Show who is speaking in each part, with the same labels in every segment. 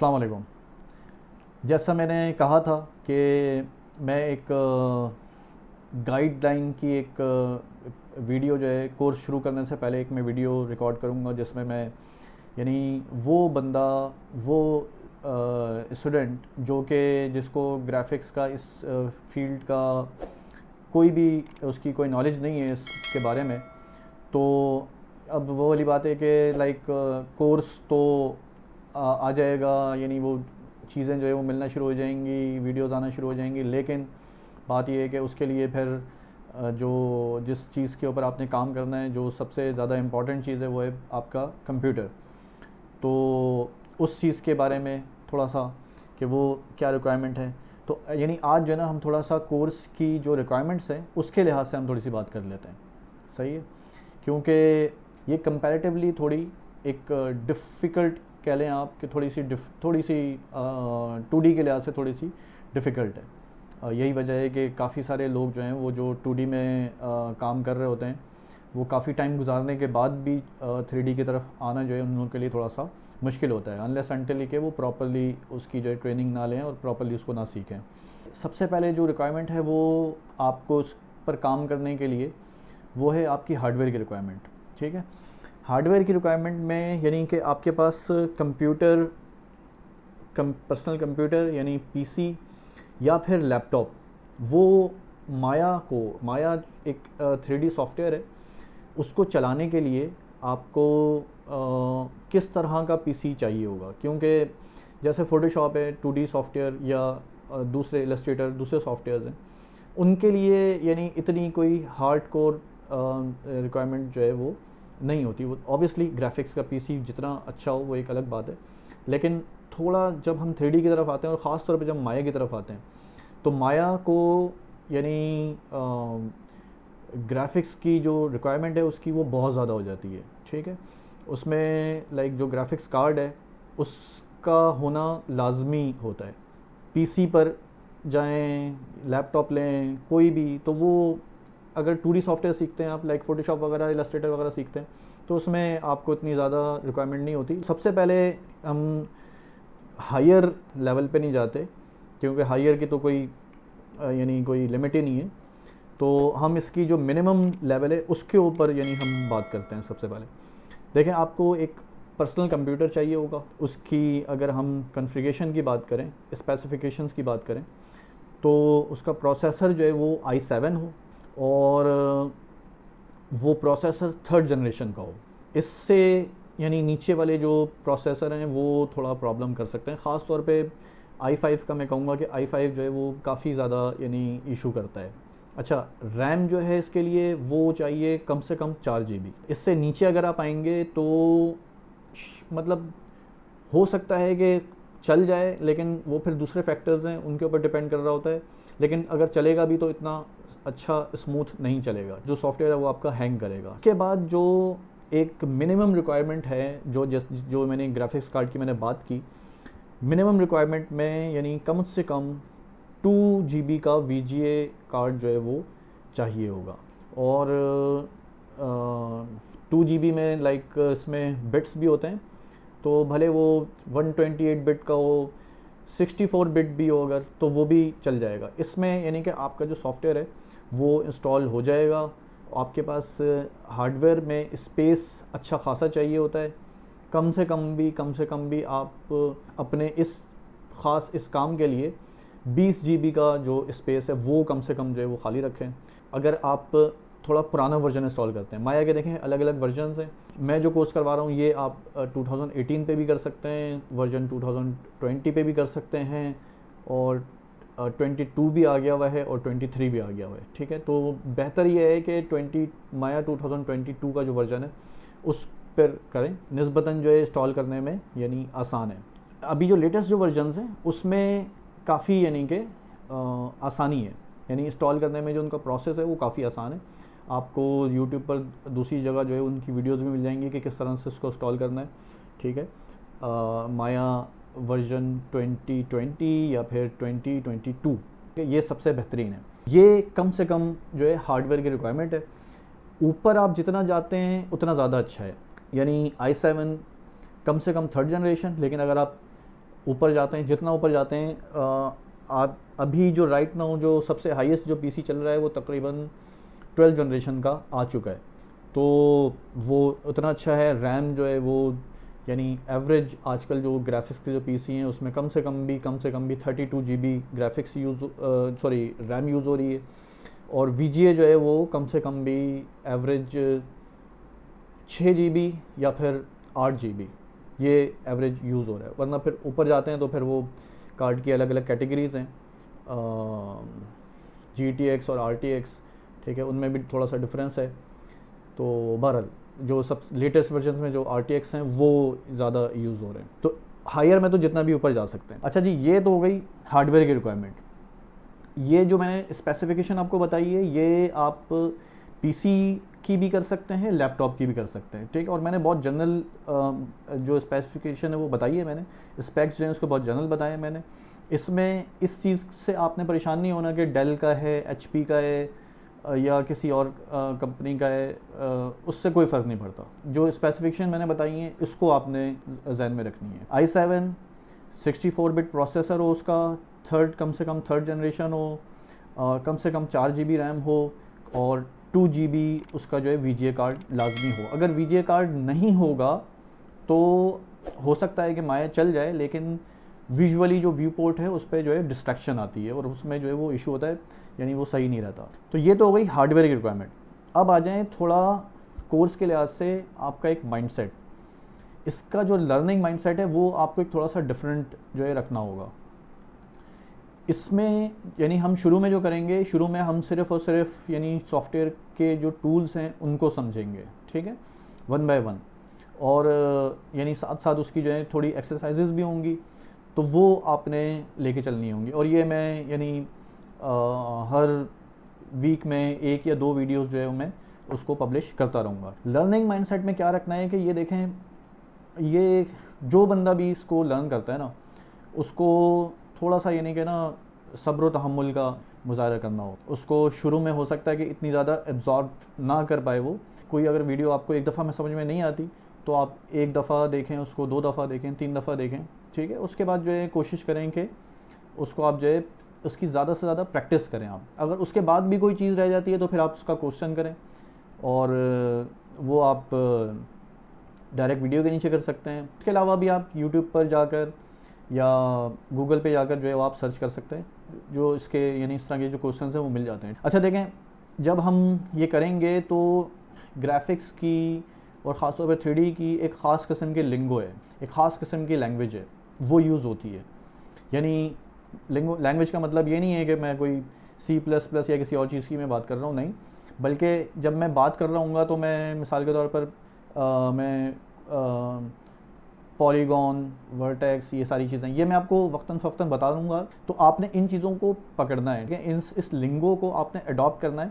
Speaker 1: अस्सलाम वालेकुम। जैसा मैंने कहा था कि मैं एक गाइडलाइन की एक वीडियो जो है कोर्स शुरू करने से पहले एक मैं वीडियो रिकॉर्ड करूँगा जिसमें मैं यानी वो बंदा वो स्टूडेंट जो कि जिसको ग्राफिक्स का इस फील्ड का कोई भी उसकी कोई नॉलेज नहीं है इसके बारे में। तो अब वो वाली बात है कि लाइक कोर्स तो आ जाएगा, यानी वो चीज़ें जो है वो मिलना शुरू हो जाएंगी, वीडियोज़ आना शुरू हो जाएंगी, लेकिन बात ये है कि उसके लिए फिर जो जिस चीज़ के ऊपर आपने काम करना है, जो सबसे ज़्यादा इम्पॉर्टेंट चीज़ है वो है आपका कंप्यूटर। तो उस चीज़ के बारे में थोड़ा सा कि वो क्या रिक्वायरमेंट है, तो यानी आज जो है ना हम थोड़ा सा कोर्स की जो रिक्वायरमेंट्स हैं उसके लिहाज से हम थोड़ी सी बात कर लेते हैं। सही है, क्योंकि ये कंपैरेटिवली थोड़ी एक डिफ़िकल्ट कह लें आप कि थोड़ी सी 2D के लिहाज से थोड़ी सी डिफ़िकल्ट है। यही वजह है कि काफ़ी सारे लोग जो हैं वो जो 2D में काम कर रहे होते हैं वो काफ़ी टाइम गुजारने के बाद भी 3D की तरफ आना जो है उन लोगों के लिए थोड़ा सा मुश्किल होता है, अनलेस अनटिल कि वो प्रॉपरली उसकी जो है ट्रेनिंग ना लें और प्रॉपरली उसको ना सीखें। सबसे पहले जो रिक्वायरमेंट है वो आपको उस पर काम करने के लिए वो है आपकी हार्डवेयर की रिक्वायरमेंट। ठीक है, हार्डवेयर की रिक्वायरमेंट में यानी कि आपके पास कंप्यूटर, पर्सनल कंप्यूटर यानी पीसी या फिर लैपटॉप, वो माया एक 3D सॉफ्टवेयर है, उसको चलाने के लिए आपको किस तरह का पीसी चाहिए होगा। क्योंकि जैसे फोटोशॉप है 2D सॉफ्टवेयर या दूसरे इलस्ट्रेटर दूसरे सॉफ्टवेयर्स हैं, उनके लिए यानी इतनी कोई हार्ड कोर रिक्वायरमेंट जो है वो नहीं होती। वो ऑब्वियसली ग्राफिक्स का पीसी जितना अच्छा हो वो एक अलग बात है, लेकिन थोड़ा जब हम 3D की तरफ आते हैं और ख़ास तौर पे जब माया की तरफ आते हैं तो माया को यानी ग्राफिक्स की जो रिक्वायरमेंट है उसकी वो बहुत ज़्यादा हो जाती है। ठीक है, उसमें लाइक जो ग्राफिक्स कार्ड है उसका होना लाजमी होता है। पीसी पर जाएं, लैपटॉप लें कोई भी, तो वो अगर 2D सॉफ्टवेयर सीखते हैं आप लाइक फोटोशॉप वगैरह इलस्ट्रेटर वगैरह सीखते हैं तो उसमें आपको इतनी ज़्यादा रिक्वायरमेंट नहीं होती। सबसे पहले हम हायर लेवल पे नहीं जाते क्योंकि हायर की तो कोई यानी कोई लिमिट ही नहीं है। तो हम इसकी जो मिनिमम लेवल है उसके ऊपर यानी हम बात करते हैं। सबसे पहले देखें, आपको एक पर्सनल कंप्यूटर चाहिए होगा। उसकी अगर हम कॉन्फ़िगरेशन की बात करें, स्पेसिफिकेशंस की बात करें, तो उसका प्रोसेसर जो है वो i7 हो और वो प्रोसेसर 3rd जनरेशन का हो। इससे यानी नीचे वाले जो प्रोसेसर हैं वो थोड़ा प्रॉब्लम कर सकते हैं। ख़ास तौर पे i5 का मैं कहूँगा कि i5 जो है वो काफ़ी ज़्यादा यानी इशू करता है। अच्छा, रैम जो है इसके लिए वो चाहिए कम से कम 4 GB। इससे नीचे अगर आप आएंगे तो मतलब हो सकता है कि चल जाए, लेकिन वो फिर दूसरे फैक्टर्स हैं उनके ऊपर डिपेंड कर रहा होता है। लेकिन अगर चलेगा भी तो इतना अच्छा स्मूथ नहीं चलेगा, जो सॉफ्टवेयर है वो आपका हैंग करेगा। उसके बाद जो एक मिनिमम रिक्वायरमेंट है, जो मैंने ग्राफिक्स कार्ड की मैंने बात की, मिनिमम रिक्वायरमेंट में यानी कम से कम 2 GB का VGA कार्ड जो है वो चाहिए होगा। और 2 GB में लाइक इसमें बिट्स भी होते हैं, तो भले वो 128 बिट का हो, 64 बिट भी हो अगर, तो वो भी चल जाएगा इसमें। यानी कि आपका जो सॉफ्टवेयर है वो इंस्टॉल हो जाएगा। आपके पास हार्डवेयर में स्पेस अच्छा खासा चाहिए होता है। कम से कम भी आप अपने इस काम के लिए 20 GB का जो स्पेस है वो कम से कम जो है वो खाली रखें। अगर आप थोड़ा पुराना वर्जन इंस्टॉल करते हैं, माया के देखें अलग अलग वर्जन हैं। मैं जो कोर्स करवा रहा हूँ ये आप 2018 पे भी कर सकते हैं, वर्जन 2020 पे भी कर सकते हैं, और 22 भी आ गया हुआ है और 23 भी आ गया हुआ है। ठीक है, तो बेहतर ये है कि माया 2022 का जो वर्जन है उस पर करें, निस्बतन जो है इंस्टॉल करने में यानी आसान है। अभी जो लेटेस्ट जो वर्जन हैं उसमें काफ़ी यानी कि आसानी है, यानी इंस्टॉल करने में जो उनका प्रोसेस है वो काफ़ी आसान है। आपको यूट्यूब पर दूसरी जगह जो है उनकी वीडियोज़ भी मिल जाएंगी कि किस तरह से उसको इंस्टॉल करना है। ठीक है, माया वर्जन 2020 या फिर 2022 ये सबसे बेहतरीन है। ये कम से कम जो है हार्डवेयर की रिक्वायरमेंट है। ऊपर आप जितना जाते हैं उतना ज़्यादा अच्छा है, यानी i7 कम से कम 3rd जनरेशन, लेकिन अगर आप ऊपर जाते हैं, जितना ऊपर जाते हैं अभी जो राइट नाउ जो सबसे हाईएस्ट जो पीसी चल रहा है वो तकरीबन 12 जनरेशन का आ चुका है। तो वो उतना अच्छा है। रैम जो है वो यानी एवरेज आजकल जो ग्राफिक्स के जो पीसी हैं उसमें कम से कम भी 32 GB graphics use sorry RAM use हो रही है। और VGA जो है वो कम से कम भी एवरेज 6 GB या फिर 8 GB ये एवरेज यूज़ हो रहा है। वरना फिर ऊपर जाते हैं तो फिर वो कार्ड की अलग अलग कैटेगरीज़ हैं, GTX और RTX, ठीक है, उनमें भी थोड़ा सा डिफरेंस है। तो बहरहाल जो सब लेटेस्ट वर्जन में जो RTX हैं वो ज़्यादा यूज़ हो रहे हैं। तो हायर में तो जितना भी ऊपर जा सकते हैं। अच्छा जी, ये तो हो गई हार्डवेयर की रिक्वायरमेंट। ये जो मैंने स्पेसिफिकेशन आपको बताई है ये आप पीसी की भी कर सकते हैं, लैपटॉप की भी कर सकते हैं, ठीक है। और मैंने बहुत जनरल जो स्पेसिफिकेशन है वो बताई है मैंने, स्पेक्स जो है उसको बहुत जनरल बताया है मैंने। इसमें इस चीज़ से आपने परेशान नहीं होना कि डेल का है, HP का है या किसी और कंपनी का है, उससे कोई फ़र्क नहीं पड़ता। जो स्पेसिफिकेशन मैंने बताई हैं इसको आपने जहन में रखनी है। i7 64 बिट प्रोसेसर हो उसका, कम से कम थर्ड जनरेशन हो, कम से कम 4 GB रैम हो और 2 GB उसका जो है VGA कार्ड लाजमी हो। अगर VGA कार्ड नहीं होगा तो हो सकता है कि माया चल जाए, लेकिन विजुअली जो व्यू पोर्ट है उस पर जो है डिस्ट्रैक्शन आती है और उसमें जो है वो इशू होता है, यानी वो सही नहीं रहता। तो ये तो हो गई हार्डवेयर की रिक्वायरमेंट। अब आ जाएँ थोड़ा कोर्स के लिहाज से आपका एक माइंडसेट, इसका जो लर्निंग माइंडसेट है वो आपको एक थोड़ा सा डिफरेंट जो है रखना होगा। इसमें यानी हम शुरू में जो करेंगे, शुरू में हम सिर्फ़ और सिर्फ यानी सॉफ्टवेयर के जो टूल्स हैं उनको समझेंगे, ठीक है, वन बाय वन। और यानी साथ साथ उसकी जो है थोड़ी एक्सरसाइजेज भी होंगी, तो वो आपने लेके चलनी होंगी। और ये मैं यानी हर वीक में 1 या 2 वीडियोस जो है मैं उसको पब्लिश करता रहूँगा। लर्निंग माइंडसेट में क्या रखना है कि ये देखें, ये जो बंदा भी इसको लर्न करता है ना, उसको थोड़ा सा यानी कि ना सब्र व तहम्मुल का मुज़ाहरा करना हो। उसको शुरू में हो सकता है कि इतनी ज़्यादा एब्जॉर्ब ना कर पाए वो। कोई अगर वीडियो आपको एक दफ़ा में समझ में नहीं आती तो आप 1 दफ़ा देखें उसको, 2 दफ़ा देखें, 3 दफ़ा देखें, ठीक है। उसके बाद जो है कोशिश करें कि उसको आप जो है उसकी ज़्यादा से ज़्यादा प्रैक्टिस करें आप। अगर उसके बाद भी कोई चीज़ रह जाती है तो फिर आप उसका क्वेश्चन करें और वो आप डायरेक्ट वीडियो के नीचे कर सकते हैं। इसके अलावा भी आप यूट्यूब पर जाकर या गूगल पे जाकर जो है वो आप सर्च कर सकते हैं, जो इसके यानी इस तरह के जो क्वेश्चंस हैं वो मिल जाते हैं। अच्छा देखें, जब हम ये करेंगे तो ग्राफिक्स की और ख़ासतौर पर 3D की एक ख़ास किस्म की लिंगो है, एक ख़ास किस्म की लैंग्वेज है, वो यूज़ होती है। यानी लैंग्वेज का मतलब ये नहीं है कि मैं कोई C++ या किसी और चीज़ की मैं बात कर रहा हूँ, नहीं, बल्कि जब मैं बात कर रहा हूँ तो मैं मिसाल के तौर पर मैं पॉलीगॉन, वर्टेक्स, ये सारी चीज़ें ये मैं आपको वक्तन फ़वक्तन बता दूंगा, तो आपने इन चीज़ों को पकड़ना है, इस लिंगो को आपने अडॉप्ट करना है,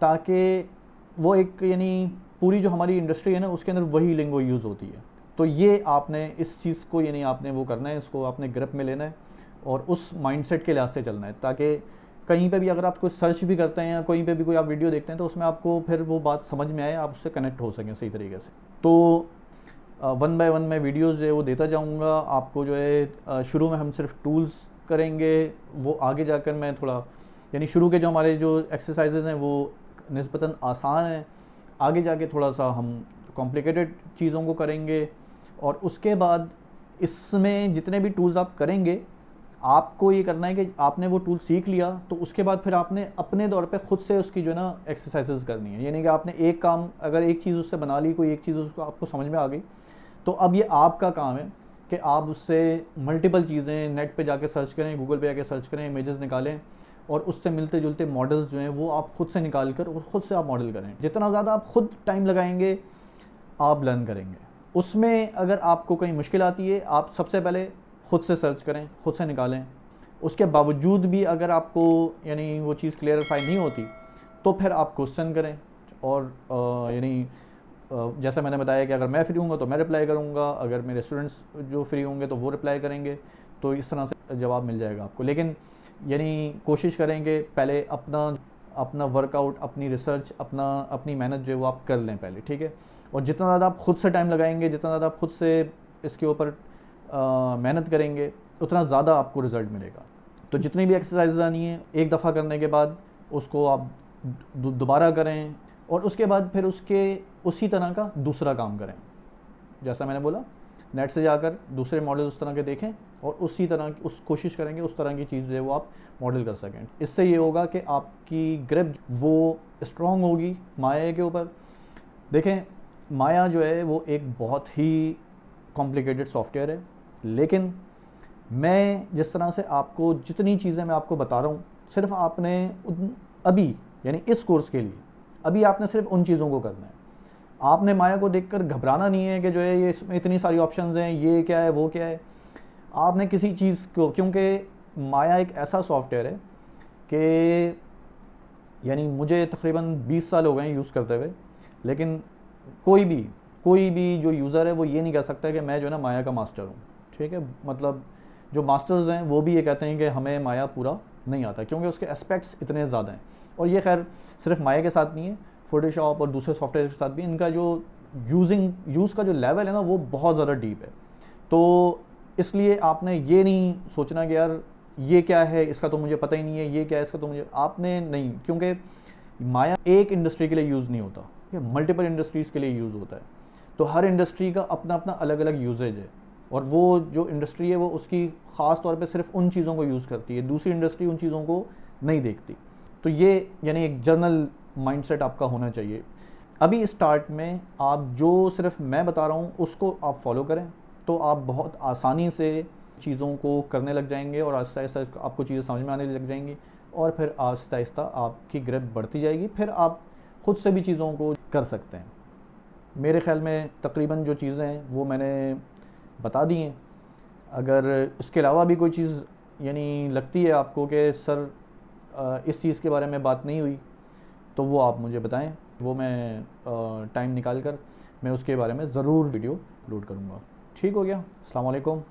Speaker 1: ताकि वो एक यानी पूरी जो हमारी इंडस्ट्री है ना उसके अंदर वही लिंगो यूज़ होती है। तो ये आपने इस चीज़ को यानी आपने वो करना है, इसको आपने ग्रिप में लेना है और उस माइंडसेट के लिहाज से चलना है, ताकि कहीं पे भी अगर आप कोई सर्च भी करते हैं या कहीं पे भी कोई आप वीडियो देखते हैं तो उसमें आपको फिर वो बात समझ में आए, आप उससे कनेक्ट हो सकें सही तरीके से। तो वन बाय वन मैं वीडियोज़ जो है वो देता जाऊँगा आपको। जो है शुरू में हम सिर्फ टूल्स करेंगे, वो आगे जाकर मैं थोड़ा यानी शुरू के जो हमारे जो एक्सरसाइजेज हैं वो निस्बतन आसान हैं, आगे जाके थोड़ा सा हम कॉम्प्लिकेटेड चीज़ों को करेंगे। और उसके बाद इसमें जितने भी टूल्स आप करेंगे, आपको ये करना है कि आपने वो टूल सीख लिया तो उसके बाद फिर आपने अपने तौर पे खुद से उसकी जो है ना एक्सरसाइजेज करनी है। यानी कि आपने एक काम अगर एक चीज़ उससे बना ली, कोई एक चीज़ उसको आपको समझ में आ गई, तो अब ये आपका काम है कि आप उससे मल्टीपल चीज़ें नेट पे जाके सर्च करें, गूगल पे जाके सर्च करें, इमेजेस निकालें और उससे मिलते जुलते मॉडल्स जो हैं वो आप खुद से निकाल कर और ख़ुद से आप मॉडल करें। जितना ज़्यादा आप खुद टाइम लगाएंगे आप लर्न करेंगे। उसमें अगर आपको कहीं मुश्किल आती है, आप सबसे पहले खुद से सर्च करें, खुद से निकालें। उसके बावजूद भी अगर आपको यानी वो चीज़ क्लियरिफाई नहीं होती तो फिर आप क्वेश्चन करें। और यानी जैसा मैंने बताया कि अगर मैं फ्री हूँगा तो मैं रिप्लाई करूँगा, अगर मेरे स्टूडेंट्स जो फ्री होंगे तो वो रिप्लाई करेंगे, तो इस तरह से जवाब मिल जाएगा आपको। लेकिन यानी कोशिश करेंगे पहले अपना वर्कआउट, अपनी रिसर्च, अपनी मेहनत जो है वो आप कर लें पहले, ठीक है। और जितना ज़्यादा आप खुद से टाइम लगाएंगे, जितना ज़्यादा आप खुद से इसके ऊपर मेहनत करेंगे उतना ज़्यादा आपको रिज़ल्ट मिलेगा। तो जितनी भी एक्सरसाइज आनी है एक दफ़ा करने के बाद उसको आप दोबारा करें और उसके बाद फिर उसी तरह का दूसरा काम करें। जैसा मैंने बोला, नेट से जाकर दूसरे मॉडल उस तरह के देखें और उसी तरह की उस कोशिश करेंगे उस तरह की चीज़ जो है वो आप मॉडल कर सकें। इससे ये होगा कि आपकी ग्रिप वो स्ट्रॉन्ग होगी माया के ऊपर। देखें, माया जो है वो एक बहुत ही कॉम्प्लिकेटेड सॉफ्टवेयर है, लेकिन मैं जिस तरह से आपको जितनी चीज़ें मैं आपको बता रहा हूँ, सिर्फ आपने अभी यानी इस कोर्स के लिए अभी आपने सिर्फ उन चीज़ों को करना है। आपने माया को देखकर घबराना नहीं है कि जो है ये इसमें इतनी सारी ऑप्शंस हैं, ये क्या है वो क्या है। आपने किसी चीज़ को, क्योंकि माया एक ऐसा सॉफ्टवेयर है कि यानी मुझे तकरीबन 20 साल हो गए हैं यूज़ करते हुए, लेकिन कोई भी जो यूज़र है वो ये नहीं कह सकता कि मैं जो है ना माया का मास्टर हूँ। ठीक है, मतलब जो मास्टर्स हैं वो भी ये कहते हैं कि हमें माया पूरा नहीं आता, क्योंकि उसके एस्पेक्ट्स इतने ज़्यादा हैं। और ये खैर सिर्फ माया के साथ नहीं है, फोटोशॉप और दूसरे सॉफ्टवेयर के साथ भी इनका जो यूज़ का जो लेवल है ना वो बहुत ज़्यादा डीप है। तो इसलिए आपने ये नहीं सोचना कि यार ये क्या है, इसका तो मुझे पता ही नहीं है, ये क्या है इसका तो मुझे, आपने नहीं, क्योंकि माया एक इंडस्ट्री के लिए यूज़ नहीं होता, ये मल्टीपल इंडस्ट्रीज़ के लिए यूज़ होता है। तो हर इंडस्ट्री का अपना अपना अलग अलग यूजेज है और वो जो इंडस्ट्री है वो उसकी ख़ास तौर पे सिर्फ उन चीज़ों को यूज़ करती है, दूसरी इंडस्ट्री उन चीज़ों को नहीं देखती। तो ये यानी एक जनरल माइंडसेट आपका होना चाहिए। अभी स्टार्ट में आप जो सिर्फ मैं बता रहा हूँ उसको आप फॉलो करें तो आप बहुत आसानी से चीज़ों को करने लग जाएंगे और आहिस्ता आहिस्ता आपको चीज़ें समझ में आने लग जाएंगी और फिर आहिस्ता आहिस्ता आपकी ग्रिप बढ़ती जाएगी, फिर आप खुद से भी चीज़ों को कर सकते हैं। मेरे ख्याल में तकरीबन जो चीज़ें हैं वो मैंने बता दी हैं। अगर इसके अलावा भी कोई चीज़ यानी लगती है आपको कि सर इस चीज़ के बारे में बात नहीं हुई, तो वो आप मुझे बताएं, वो मैं टाइम निकाल कर मैं उसके बारे में ज़रूर वीडियो अपलोड करूँगा। ठीक हो गया। अस्सलाम वालेकुम।